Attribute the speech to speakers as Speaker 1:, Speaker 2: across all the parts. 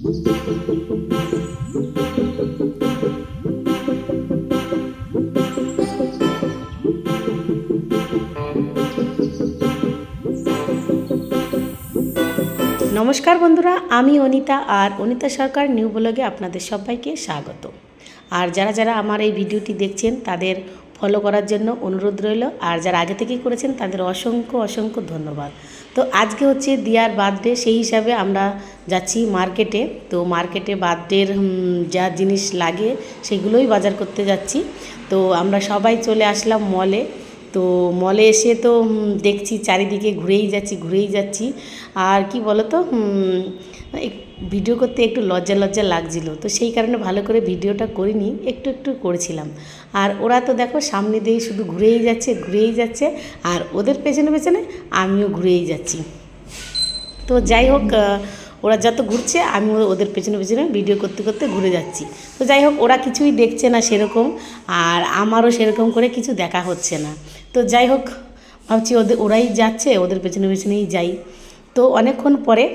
Speaker 1: নমস্কার বন্ধুরা, আমি অনিতা আর অনিতা সরকার নিউ ব্লগে আপনাদের সবাইকে স্বাগত। আর যারা যারা আমার এই ভিডিওটি দেখছেন তাদের ফলো করার জন্য অনুরোধ রইল, আর যারা আগে থেকেই করেছেন তাদের অসংখ্য অসংখ্য ধন্যবাদ। তো আজকে হচ্ছে দিয়ার বার্থডে, সেই হিসাবে আমরা যাচ্ছি মার্কেটে। তো মার্কেটে বার্থডের যা জিনিস লাগে সেগুলোই বাজার করতে যাচ্ছি। তো আমরা সবাই চলে আসলাম মলে। তো মলে এসে তো দেখছি চারিদিকে ঘুরেই যাচ্ছি। আর কি বলো তো, ভিডিও করতে একটু লজ্জা লজ্জা লাগছিল, তো সেই কারণে ভালো করে ভিডিওটা করিনি, একটু একটু করেছিলাম। আর ওরা তো দেখো সামনে দিয়ে শুধু ঘুরেই যাচ্ছে, আর ওদের পেছনে পেছনে আমিও ঘুরেই যাচ্ছি। তো যাই হোক, ওরা যত ঘুরছে আমি ওদের পেছনে পেছনে ভিডিও করতে করতে ঘুরে যাচ্ছি। তো যাই হোক, ওরা কিছুই দেখছে না সেরকম, আর আমারও সেরকম করে কিছু দেখা হচ্ছে না। তো যাই হোক, ভাবছি ওরাই যাচ্ছে, ওদের পেছনে পেছনেই যাই। তো অনেকক্ষণ পরে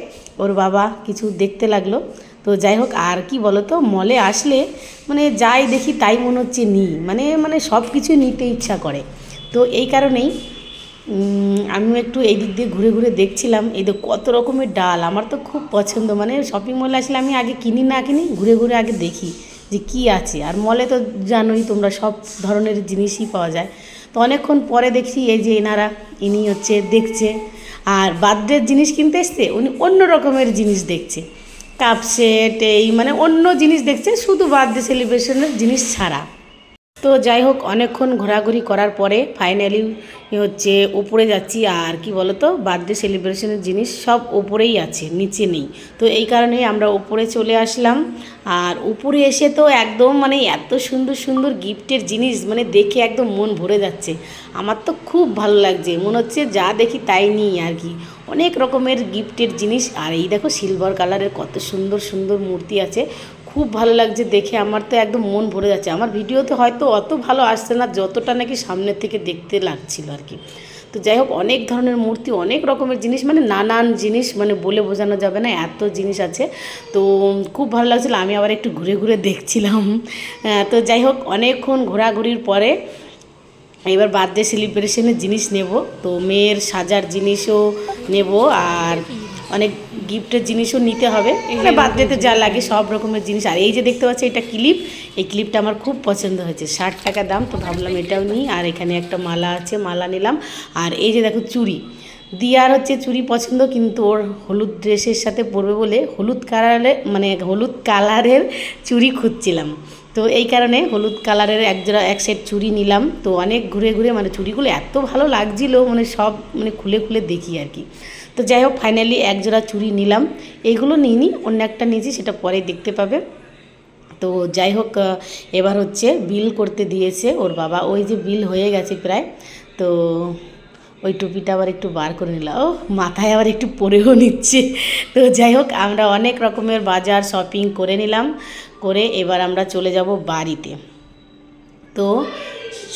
Speaker 1: ওর বাবা কিছু দেখতে লাগলো। তো যাই হোক, আর কি বলো তো, মলে আসলে মানে যাই দেখি তাই মনে হচ্ছে নিই, মানে সব কিছু নিতে ইচ্ছা করে। তো এই কারণেই আমিও একটু এই দিক দিয়ে ঘুরে ঘুরে দেখছিলাম। এই তো কত রকমের ডাল, আমার তো খুব পছন্দ। মানে শপিং মলে আসলে আমি আগে কিনি না কিনি, ঘুরে ঘুরে আগে দেখি যে কি আছে। আর মলে তো জানোই তোমরা, সব ধরনের জিনিসই পাওয়া যায়। তো অনেকক্ষণ পরে দেখছি এই যে ইনি হচ্ছে দেখছে, আর বার্থডের জিনিস কিনতে এসছে, উনি অন্য রকমের জিনিস দেখছে, কাপ সেট, এই মানে অন্য জিনিস দেখছে, শুধু বার্থডে সেলিব্রেশনের জিনিস ছাড়া। তো যাই হোক, অনেকক্ষণ ঘোরাঘুরি করার পরে ফাইনালি হচ্ছে উপরে যাচ্ছি। আর কি বলো তো, বার্থডে সেলিব্রেশনের জিনিস সব উপরেই আছে, নিচে নেই। তো এই কারণেই আমরা উপরে চলে আসলাম। আর উপরে এসে তো একদম মানে এত সুন্দর সুন্দর গিফটের জিনিস, মানে দেখে একদম মন ভরে যাচ্ছে। আমার তো খুব ভালো লাগছে, মনে হচ্ছে যা দেখি তাই নিই আর কি। অনেক রকমের গিফটের জিনিস। আর এই দেখো সিলভার কালারের কত সুন্দর সুন্দর মূর্তি আছে, খুব ভালো লাগছে দেখে। আমার তো একদম মন ভরে যাচ্ছে। আমার ভিডিওতে হয়তো অত ভালো আসছে না, যতটা নাকি সামনের থেকে দেখতে লাগছিল আর কি। তো যাই হোক, অনেক ধরনের মূর্তি, অনেক রকমের জিনিস, মানে নানান জিনিস, মানে বলে বোঝানো যাবে না, এত জিনিস আছে। তো খুব ভালো লাগছিল, আমি আবার একটু ঘুরে ঘুরে দেখছিলাম। তো যাই হোক, অনেকক্ষণ ঘোরাঘুরির পরে এবার বার্থডে সেলিব্রেশনের জিনিস নেব। তো মেয়ের সাজার জিনিসও নেব, আর অনেক গিফটের জিনিসও নিতে হবে, মানে বার্থডেতে যা লাগে সব রকমের জিনিস। আর এই যে দেখতে পাচ্ছি, এটা ক্লিপ, এই ক্লিপটা আমার খুব পছন্দ হয়েছে, 60 টাকা দাম। তো ভাবলাম এটাও নিই। আর এখানে একটা মালা আছে, মালা নিলাম। আর এই যে দেখো চুড়ি, দিয়ার হচ্ছে চুড়ি পছন্দ, কিন্তু ওর হলুদ ড্রেসের সাথে পরবে বলে হলুদ কালারের চুড়ি খুঁজছিলাম। তো এই কারণে হলুদ কালারের এক সেট চুড়ি নিলাম। তো অনেক ঘুরে ঘুরে, মানে চুড়িগুলো এত ভালো লাগছিলো, মানে সব মানে খুলে খুলে দেখি আর কি। তো যাই হোক, ফাইনালি এক জোড়া চুড়ি নিলাম। এইগুলো নিইনি, অন্য একটা নিয়েছি, সেটা পরে দেখতে পাবে। তো যাই হোক, এবার হচ্ছে বিল করতে দিয়েছে ওর বাবা। ওই যে বিল হয়ে গেছে প্রায়। তো ওই টুপিটা আবার একটু বার করে নিলাম, ও মাথায় আবার একটু পরেও নিচ্ছে। তো যাই হোক, আমরা অনেক রকমের বাজার শপিং করে নিলাম, করে এবার আমরা চলে যাব বাড়িতে। তো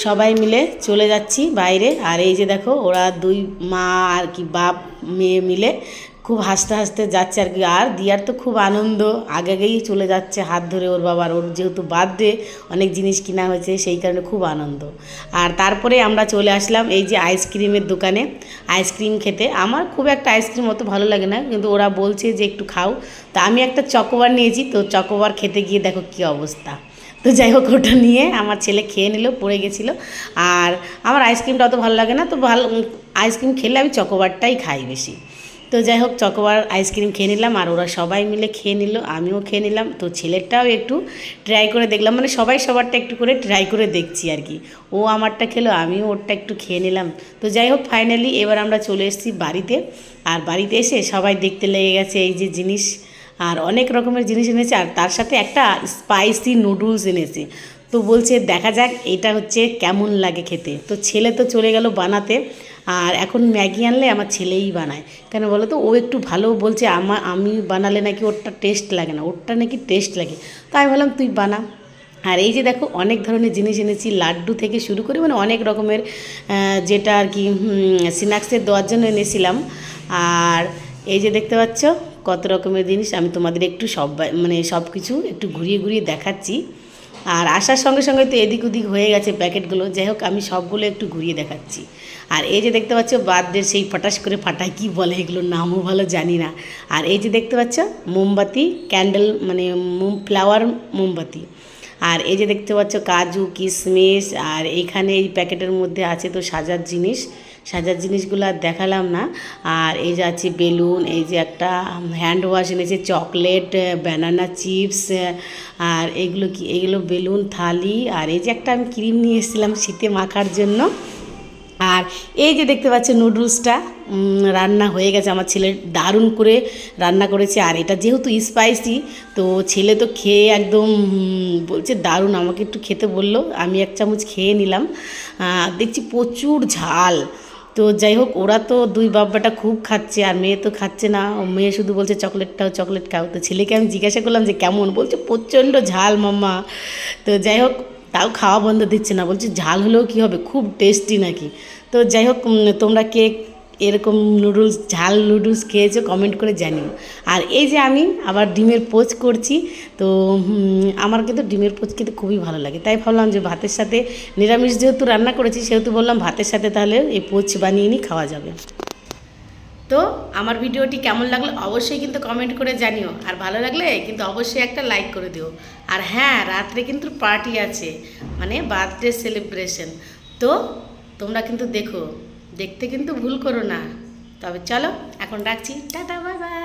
Speaker 1: সবাই মিলে চলে যাচ্ছি বাইরে। আর এই যে দেখো, ওরা দুই মা আর কি বাপ মেয়ে মিলে খুব হাসতে হাসতে যাচ্ছে আর কি। আর দিয়ার তো খুব আনন্দ, আগেই চলে যাচ্ছে হাত ধরে ওর বাবার। ওর যেহেতু বার্থডে, অনেক জিনিস কিনা হয়েছে, সেই কারণে খুব আনন্দ। আর তারপরে আমরা চলে আসলাম এই যে আইসক্রিমের দোকানে, আইসক্রিম খেতে। আমার খুব একটা আইসক্রিম অত ভালো লাগে না, কিন্তু ওরা বলছে যে একটু খাও। তো আমি একটা চকোবার নিয়েছি। তো চকোবার খেতে গিয়ে দেখো কী অবস্থা। তো যাই হোক, ওটা নিয়ে আমার ছেলে খেয়ে নিল, পড়ে গেছিলো। আর আমার আইসক্রিমটা অত ভালো লাগে না, তো আইসক্রিম খেলে আমি চকোবারটাই খাই বেশি। তো যাই হোক, চকোবার আইসক্রিম খেয়ে নিলাম, আর ওরা সবাই মিলে খেয়ে নিল, আমিও খেয়ে নিলাম। তো ছেলেরটাও একটু ট্রাই করে দেখলাম, মানে সবাই সবারটা একটু করে ট্রাই করে দেখছি আর কি। ও আমারটা খেলো, আমিও ওরটা একটু খেয়ে নিলাম। তো যাই হোক, ফাইনালি এবার আমরা চলে এসেছি বাড়িতে। আর বাড়িতে এসে সবাই দেখতে লেগে গেছে এই যে জিনিস, আর অনেক রকমের জিনিস এনেছে। আর তার সাথে একটা স্পাইসি নুডলস এনেছে। তো বলছে দেখা যাক এটা হচ্ছে কেমন লাগে খেতে। তো ছেলে তো চলে গেল বানাতে। আর এখন ম্যাগি আনলে আমার ছেলেই বানায়, কেন বলো তো, ও একটু ভালো বলছে। আমি বানালে নাকি ওরটা টেস্ট লাগে না, ওরটা নাকি টেস্ট লাগে। তো আমি বললাম তুই বানা। আর এই যে দেখো, অনেক ধরনের জিনিস এনেছি, লাড্ডু থেকে শুরু করে মানে অনেক রকমের, যেটা আর কি স্ন্যাক্সের দেওয়ার জন্য এনেছিলাম। আর এই যে দেখতে পাচ্ছ কত রকমের জিনিস আমি তোমাদের একটু সব কিছু একটু ঘুরিয়ে ঘুরিয়ে দেখাচ্ছি। আর আসার সঙ্গে সঙ্গে তো এদিক ওদিক হয়ে গেছে প্যাকেটগুলো, যাই হোক আমি সবগুলো একটু ঘুরিয়ে দেখাচ্ছি। আর এই যে দেখতে পাচ্ছ বার্থডে সেই ফটাস করে ফাটায়, কী বলে এগুলোর নামও ভালো জানি না। আর এই যে দেখতে পাচ্ছ মোমবাতি, ক্যান্ডেল মানে ফ্লাওয়ার মোমবাতি। আর এই যে দেখতে পাচ্ছ কাজু কিশমিশ। আর এইখানে এই প্যাকেটের মধ্যে আছে তো সাজার জিনিসগুলো আর দেখালাম না। আর এই যে আছে বেলুন, এই যে একটা হ্যান্ড ওয়াশ এনেছে, চকলেট, ব্যানানা চিপস। আর এগুলো বেলুন, থালি। আর এই যে একটা আমি ক্রিম নিয়ে এসেছিলাম শীতে মাখার জন্য। আর এই যে দেখতে পাচ্ছেন নুডলসটা রান্না হয়ে গেছে, আমার ছেলে দারুণ করে রান্না করেছে। আর এটা যেহেতু স্পাইসি, তো ছেলে তো খেয়ে একদম বলছে দারুণ, আমাকে একটু খেতে বললো, আমি এক চামচ খেয়ে নিলাম। দেখছি প্রচুর ঝাল। তো যাই হোক, ওরা তো দুই বাব্বাটা খুব খাচ্ছে, আর মেয়ে তো খাচ্ছে না। মেয়ে শুধু বলছে চকলেট খাও। তো ছেলেকে আমি জিজ্ঞাসা করলাম যে কেমন, বলছে প্রচণ্ড ঝাল মাম্মা। তো যাই হোক, তাও খাওয়া বন্ধ দিচ্ছে না, বলছে ঝাল হলেও কী হবে, খুব টেস্টি নাকি। তো যাই হোক, তোমরা কে এরকম ঝাল নুডলস খেয়েছো কমেন্ট করে জানিও। আর এই যে আমি আবার ডিমের পোচ করছি। তো আমার কিন্তু ডিমের পোচ খেতে খুবই ভালো লাগে, তাই ভাবলাম যে ভাতের সাথে, নিরামিষ যেহেতু রান্না করেছি সেহেতু বললাম ভাতের সাথে তাহলে এই পোচ বানিয়ে নিই, খাওয়া যাবে। তো আমার ভিডিওটি কেমন লাগলো অবশ্যই কিন্তু কমেন্ট করে জানিও, আর ভালো লাগলে কিন্তু অবশ্যই একটা লাইক করে দিও। আর হ্যাঁ, রাত্রে কিন্তু পার্টি আছে, মানে বার্থডে সেলিব্রেশন। তো তোমরা কিন্তু দেখতে কিন্তু ভুল করো না। তবে চলো এখন রাখছি, টাটা বাই বাই।